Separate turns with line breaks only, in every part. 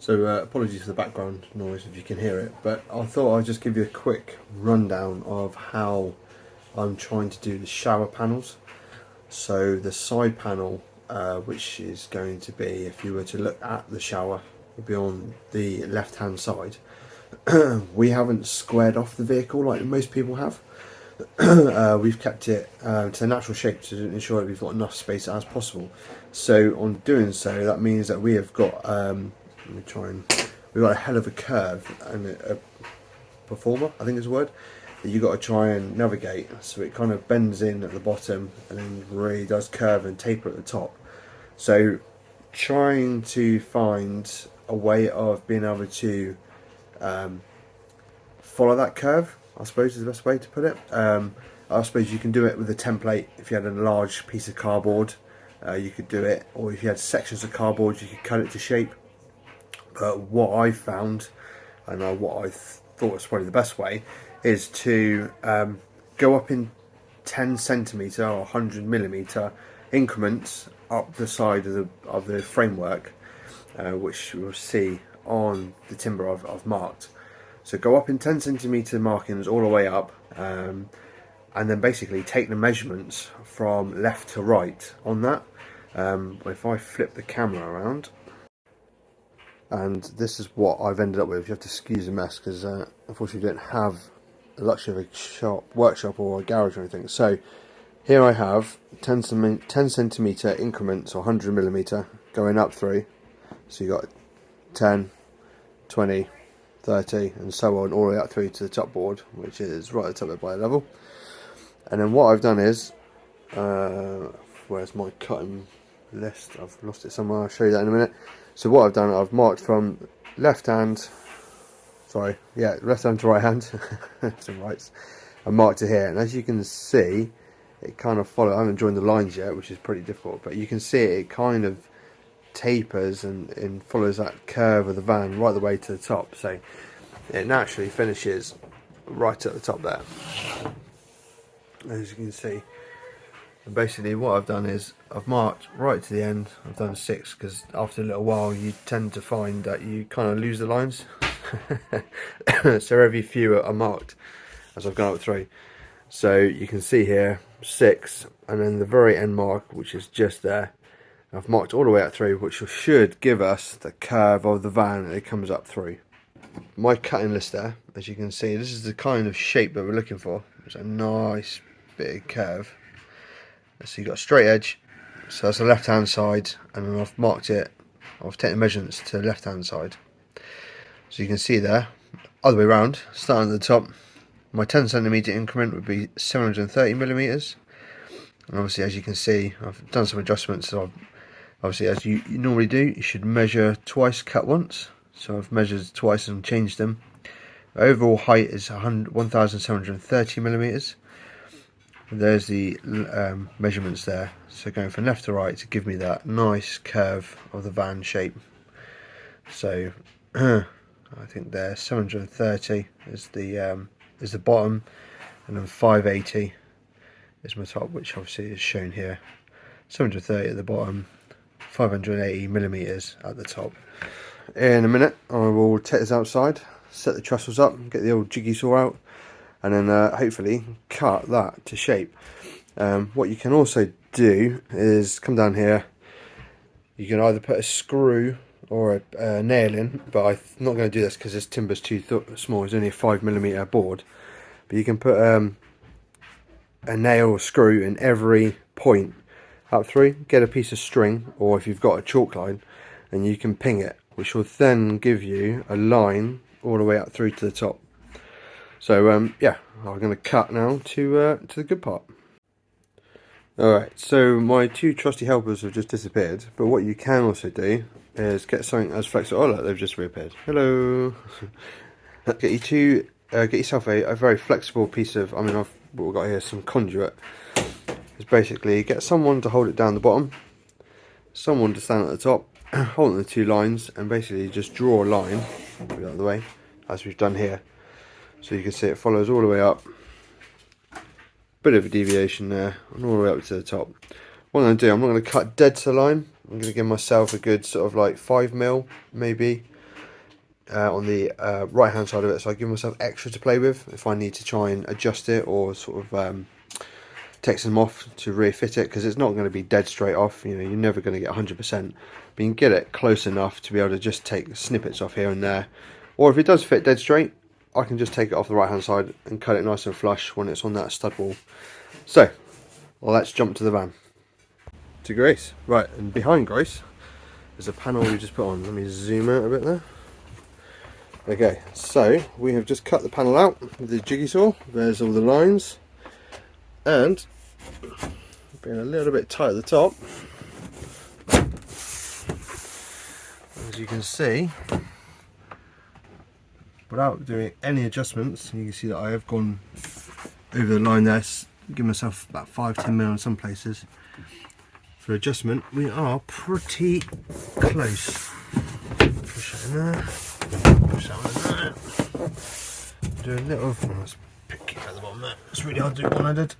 So apologies for the background noise if you can hear it, but I thought I'd just give you a quick rundown of how I'm trying to do the shower panels. So the side panel, which is going to be, if you were to look at the shower, would be on the left hand side. We haven't squared off the vehicle like most people have. We've kept it to the natural shape to ensure that we've got enough space as possible. So on doing so, that means that we have got we've got a hell of a curve and a performer, I think is the word, that you've got to try and navigate. So it kind of bends in at the bottom and then really does curve and taper at the top. So trying to find a way of being able to follow that curve, I suppose is the best way to put it. I suppose you can do it with a template. If you had a large piece of cardboard, you could do it, or if you had sections of cardboard, you could cut it to shape. But what I found, and what I thought was probably the best way, is to go up in 10 centimetre or 100mm increments up the side of the framework, which you'll see on the timber I've marked. So go up in 10 centimetre markings all the way up, and then basically take the measurements from left to right on that. If I flip the camera around, and this is what I've ended up with. You have to excuse the mess because unfortunately we don't have the luxury of a workshop or a garage or anything. So here I have 10 centimetre increments or 100mm going up through. So you got 10, 20, 30 and so on, all the way up through to the top board, which is right at the top of the blade level. And then what I've done is, where's my cutting list? I've lost it somewhere, I'll show you that in a minute. So what I've done, I've marked from left hand to right hand, some rights. I marked it here, and as you can see, it kind of follows. I haven't joined the lines yet, which is pretty difficult, but you can see it kind of tapers and follows that curve of the van right the way to the top. So it naturally finishes right at the top there, as you can see. And basically what I've done is I've marked right to the end. I've done 6 because after a little while you tend to find that you kind of lose the lines. So every few are marked as I've gone up through. So you can see here 6, and then the very end mark, which is just there, I've marked all the way up through, which should give us the curve of the van that it comes up through. My cutting list there, as you can see, this is the kind of shape that we're looking for. It's a nice big curve. So you've got a straight edge, so that's the left hand side, and then I've marked it, I've taken measurements to the left hand side. So you can see there, other way around, starting at the top, my 10 centimetre increment would be 730mm. And obviously, as you can see, I've done some adjustments. So obviously, as you normally do, you should measure twice, cut once. So I've measured twice and changed them. The overall height is 1730mm. There's the measurements there. So going from left to right to give me that nice curve of the van shape. So I think there 730 is the bottom, and then 580 is my top, which obviously is shown here. 730 at the bottom, 580mm at the top. In a minute I will take this outside, set the trussels up, get the old jiggy saw out, and then hopefully cut that to shape. What you can also do is come down here. You can either put a screw or a nail in, but I'm not going to do this because this timber's too small. It's only a 5mm board, but you can put a nail or screw in every point up through. Get a piece of string, or if you've got a chalk line, and you can ping it, which will then give you a line all the way up through to the top. So yeah, I'm going to cut now to the good part. Alright, so my 2 trusty helpers have just disappeared, but what you can also do is get something as flexible. Oh look, they've just reappeared. Hello. Get yourself a very flexible piece of, what we've got here, some conduit. Is basically get someone to hold it down the bottom, someone to stand at the top, holding the 2 lines, and basically just draw a line, put it out of the way, as we've done here. So you can see it follows all the way up. Bit of a deviation there, and all the way up to the top. What I'm going to do, I'm not going to cut dead to the line. I'm going to give myself a good sort of like 5mm maybe on the right hand side of it, so I give myself extra to play with if I need to try and adjust it or sort of take some off to refit it, because it's not going to be dead straight off. You know, you're never going to get 100%, but you can get it close enough to be able to just take snippets off here and there. Or if it does fit dead straight, I can just take it off the right hand side and cut it nice and flush when it's on that stud wall. So let's jump to the van. To Grace. Right, and behind Grace there's a panel we just put on. Let me zoom out a bit there. Okay, so we have just cut the panel out with the jiggy saw. There's all the lines, and being a little bit tight at the top, as you can see, without doing any adjustments. You can see that I have gone over the line there, give myself about 5-10mm in some places. For adjustment, we are pretty close. Push that in there, push that one in there. Do a little, let's pick it at the bottom there. It's really hard to do one-handed.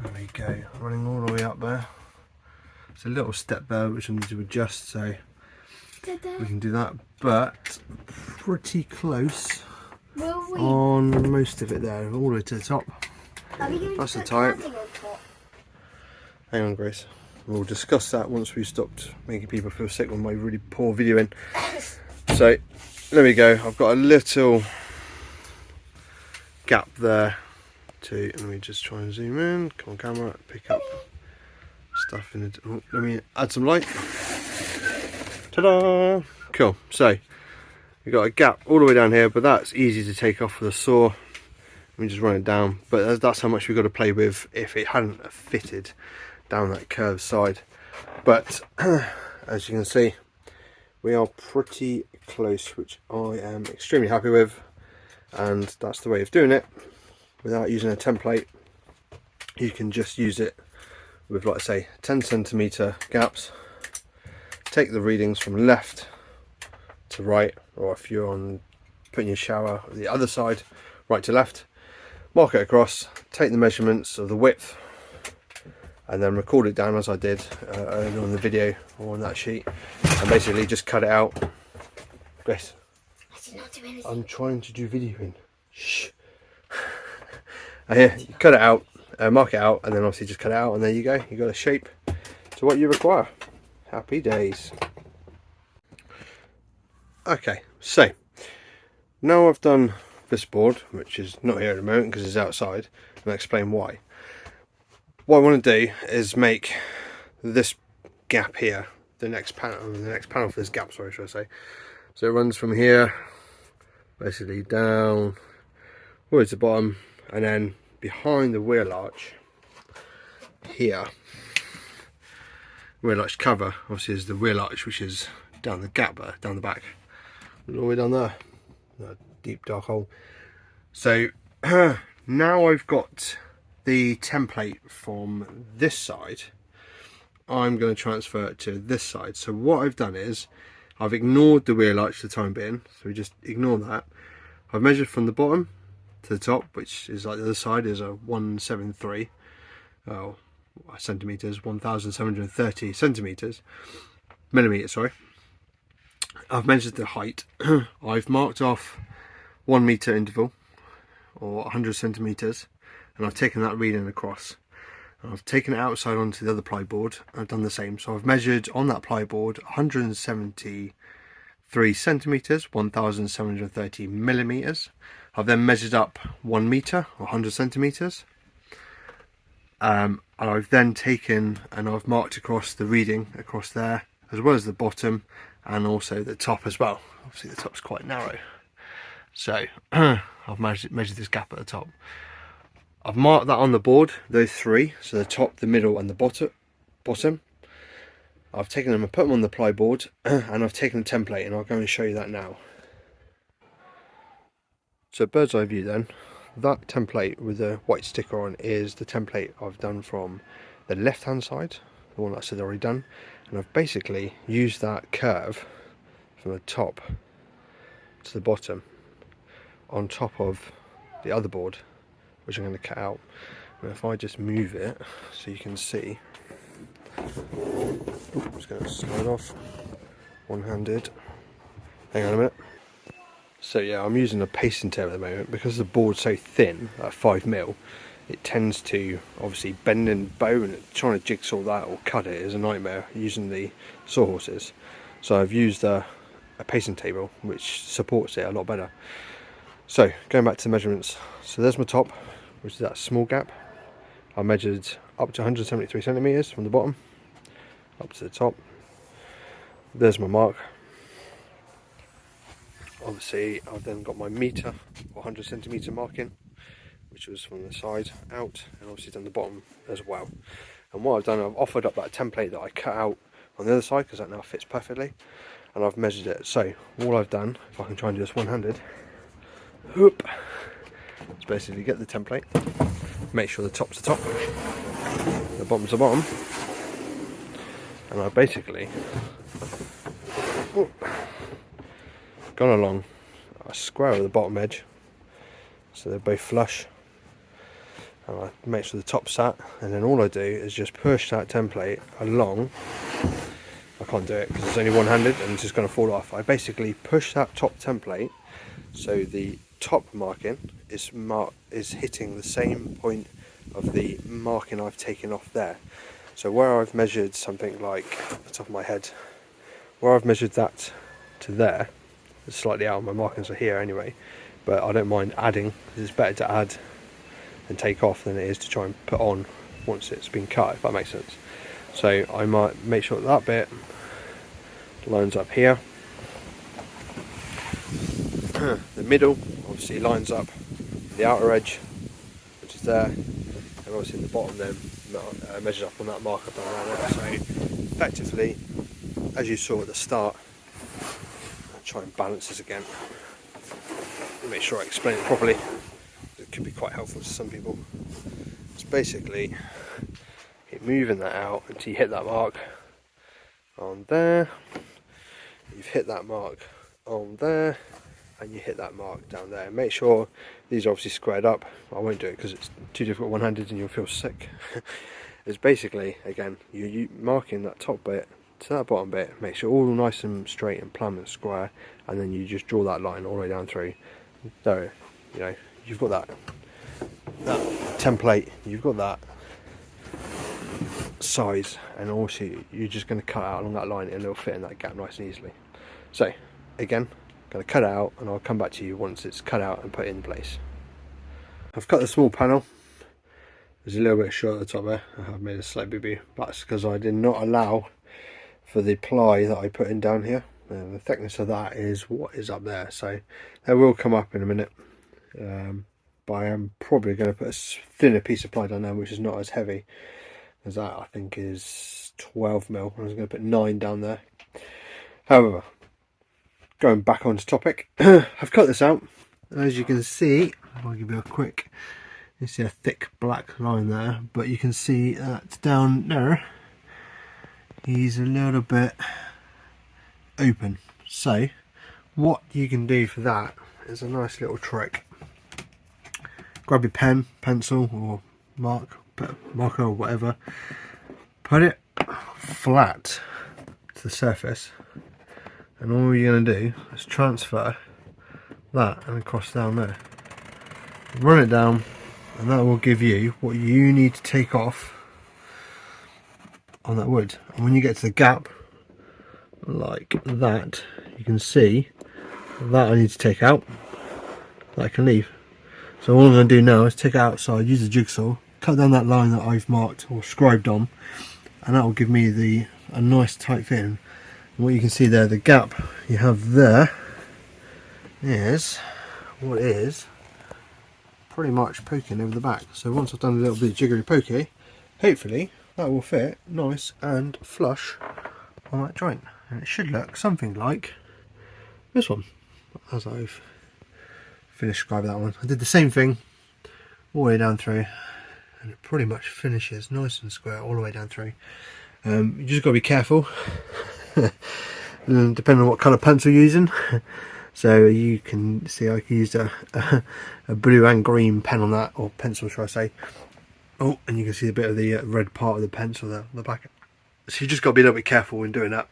There we go, running all the way up there. It's a little step there which I need to adjust, so we can do that, but pretty close on most of it there, all the way to the top. That's the type. Hang on, Grace. We'll discuss that once we've stopped making people feel sick with my really poor videoing. So there we go. I've got a little gap there to, let me just try and zoom in. Come on, camera, pick up stuff in it. Oh, let me add some light. Ta-da! Cool. So we've got a gap all the way down here, but that's easy to take off with a saw. Let me just run it down. But that's how much we've got to play with if it hadn't fitted down that curved side. But as you can see, we are pretty close, which I am extremely happy with. And that's the way of doing it without using a template. You can just use it with, like I say, 10cm gaps. Take the readings from left to right, or if you're on putting your shower the other side, right to left, mark it across, take the measurements of the width, and then record it down as I did earlier on the video or on that sheet, and basically just cut it out. Grace, I'm trying to do videoing. Shh. Here, you cut it out, mark it out, and then obviously just cut it out, and there you go. You got a shape to what you require. Happy days. Okay, so now I've done this board, which is not here at the moment because it's outside, and I'll explain why. What I want to do is make this gap here the next panel for this gap, sorry, should I say. So it runs from here basically down towards the bottom, and then behind the wheel arch here, wheel arch cover obviously is the wheel arch, which is down the gap there, down the back, all the way down there, that deep dark hole. So now I've got the template from this side, I'm going to transfer it to this side. So what I've done is I've ignored the wheel arch for the time being, so we just ignore that. I've measured from the bottom to the top, which is like the other side is a 173 centimeters, 1730 centimeters, millimeters, sorry. I've measured the height. I've marked off 1 meter interval, or 100 centimeters, and I've taken that reading across. And I've taken it outside onto the other ply board. I've done the same. So I've measured on that ply board 173 centimeters, 1730 millimeters. I've then measured up 1 meter, or 100 centimeters. And I've then taken and I've marked across the reading across there, as well as the bottom and also the top as well. Obviously the top's quite narrow, so I've measured this gap at the top. I've marked that on the board, those three, so the top, the middle and the bottom. I've taken them and put them on the ply board, and I've taken the template, and I'll go and show you that now. So bird's eye view then, that template with the white sticker on is the template I've done from the left hand side, the one that I said I'd already done, and I've basically used that curve from the top to the bottom on top of the other board, which I'm going to cut out. And if I just move it so you can see, I'm just going to slide off, one-handed. Hang on a minute. So yeah, I'm using a pacing tape at the moment because the board's so thin at 5mm. It tends to obviously bend and bow, and trying to jigsaw that or cut it is a nightmare using the sawhorses. So I've used a pacing table which supports it a lot better. So going back to the measurements, so there's my top, which is that small gap. I measured up to 173cm from the bottom up to the top. There's my mark. Obviously I've then got my meter or 100cm marking, which was from the side out, and obviously done the bottom as well. And what I've done, I've offered up that template that I cut out on the other side, because that now fits perfectly, and I've measured it. So all I've done, if I can try and do this one-handed, is basically get the template, make sure the top's the top, the bottom's the bottom, and I've basically gone along a square of the bottom edge, so they're both flush, and I make sure the top's sat, and then all I do is just push that template along. I can't do it because it's only one-handed and it's just going to fall off. I basically push that top template so the top marking is hitting the same point of the marking I've taken off there. So where I've measured something like, off the top of my head, where I've measured that to there, it's slightly out, my markings are here anyway, but I don't mind adding, because it's better to add and take off than it is to try and put on once it's been cut, if that makes sense. So I might make sure that bit lines up here. The middle obviously lines up the outer edge, which is there, and obviously the bottom then measures up on that mark I've done around there. So effectively, as you saw at the start, I'll try and balance this again, make sure I explain it properly. It could be quite helpful to some people. It's basically keep moving that out until you hit that mark on there, you've hit that mark on there, and you hit that mark down there. Make sure these are obviously squared up. I won't do it because it's too difficult one-handed and you'll feel sick. It's basically, again, you marking that top bit to that bottom bit, make sure all nice and straight and plumb and square, and then you just draw that line all the way down through. So, you know, you've got that template, you've got that size, and also you're just going to cut out along that line and it'll fit in that gap nice and easily. So again, going to cut it out and I'll come back to you once it's cut out and put in place. I've cut the small panel. There's a little bit short at the top there. I've made a slight boo-boo, but that's because I did not allow for the ply that I put in down here. The thickness of that is what is up there, so that will come up in a minute. But I am probably going to put a thinner piece of ply down there, which is not as heavy as that. I think is 12mm. I was going to put 9 down there. However, going back onto topic, I've cut this out. As you can see, I'll give you a quick. You see a thick black line there, but you can see that down there, he's a little bit open. So, what you can do for that is a nice little trick. Grab your pen, pencil, or marker or whatever. Put it flat to the surface, and all you're going to do is transfer that and across down there. Run it down, and that will give you what you need to take off on that wood. And when you get to the gap like that, you can see that I need to take out, that I can leave. So all I'm going to do now is take it outside, use the jigsaw, cut down that line that I've marked or scribed on, and that will give me a nice tight fit. And what you can see there, the gap you have there is what is pretty much poking over the back. So once I've done a little bit of jiggery pokey, hopefully that will fit nice and flush on that joint, and it should look something like this one as I've finished scribing that one. I did the same thing all the way down through, and it pretty much finishes nice and square all the way down through. You just got to be careful depending on what colour pencil you're using. So you can see I used a blue and green pen on that, or pencil should I say. Oh, and you can see a bit of the red part of the pencil there on the back. So you just got to be a little bit careful when doing that.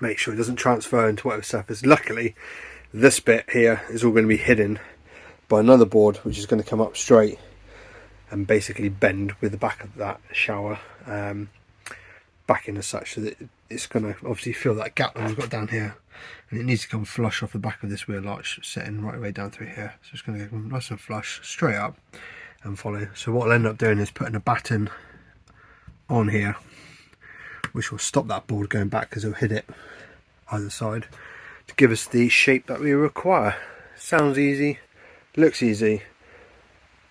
Make sure it doesn't transfer into whatever surface. Luckily, this bit here is all going to be hidden by another board, which is going to come up straight and basically bend with the back of that shower back in as such, so that it's going to obviously fill that gap that we've got down here, and it needs to come flush off the back of this wheel arch setting right away down through here. So it's going to go nice and flush straight up and follow. So what I'll end up doing is putting a batten on here, which will stop that board going back because it'll hit it either side to give us the shape that we require. Sounds easy, looks easy,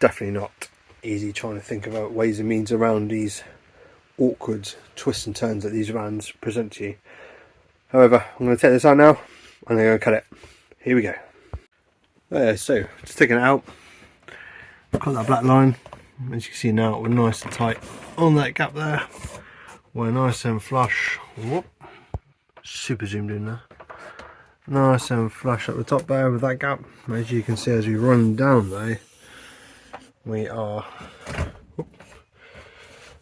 definitely not easy trying to think about ways and means around these awkward twists and turns that these vans present to you. However, I'm going to take this out now and I'm going to cut it. Here we go. There, so just taking it out, cut that black line. As you can see now, we're nice and tight on that gap there. We're nice and flush. Whoop. Super zoomed in there. Nice and flush at the top there with that gap. As you can see, as we run down there, we are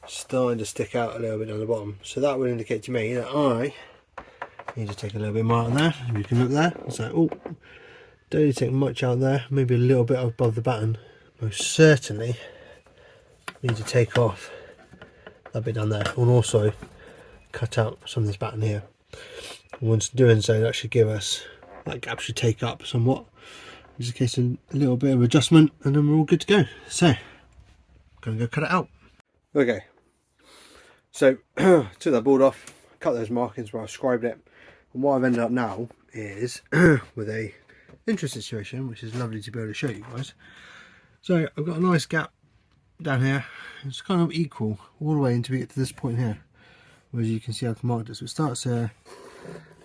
starting to stick out a little bit down the bottom. So that would indicate to me that I need to take a little bit more out there. You can look there. It's like, oh, don't need to take much out there. Maybe a little bit above the batten. Most certainly need to take off that bit down there, and also cut out some of this batten here. Once doing so, that should give us, that gap should take up somewhat. Just in case a little bit of adjustment, and then we're all good to go. So, I'm gonna go cut it out. Okay, so took that board off, cut those markings where I scribed it, and what I've ended up now is with a interesting situation, which is lovely to be able to show you guys. So I've got a nice gap down here. It's kind of equal all the way until we get to this point here, where you can see I've marked it. So it starts there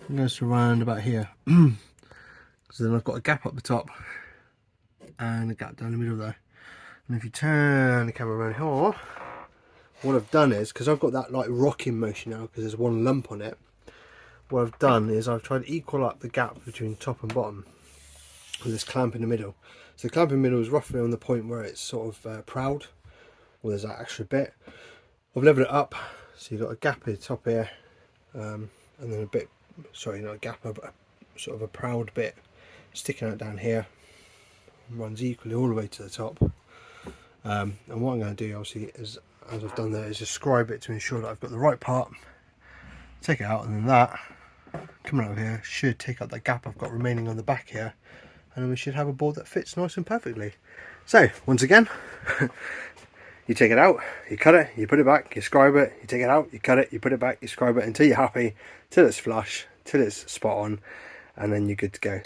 and goes to around about here. So then I've got a gap up the top and a gap down the middle there. And if you turn the camera around here, what I've done is, because I've got that like rocking motion now because there's one lump on it, what I've done is I've tried to equal up the gap between top and bottom with this clamp in the middle. So the clamp in the middle is roughly on the point where it's sort of proud, or there's that extra bit. I've leveled it up, so you've got a gap at the top here, and then a bit, sorry, not a gap, but a sort of a proud bit sticking out down here, runs equally all the way to the top. And what I'm going to do, obviously, is, as I've done there, is just scribe it to ensure that I've got the right part, take it out, and then that coming out of here should take up that gap I've got remaining on the back here, and then we should have a board that fits nice and perfectly. So once again, you take it out, you cut it, you put it back, you scribe it, you take it out, you cut it, you put it back, you scribe it until you're happy, till it's flush, till it's spot on, and then you're good to go.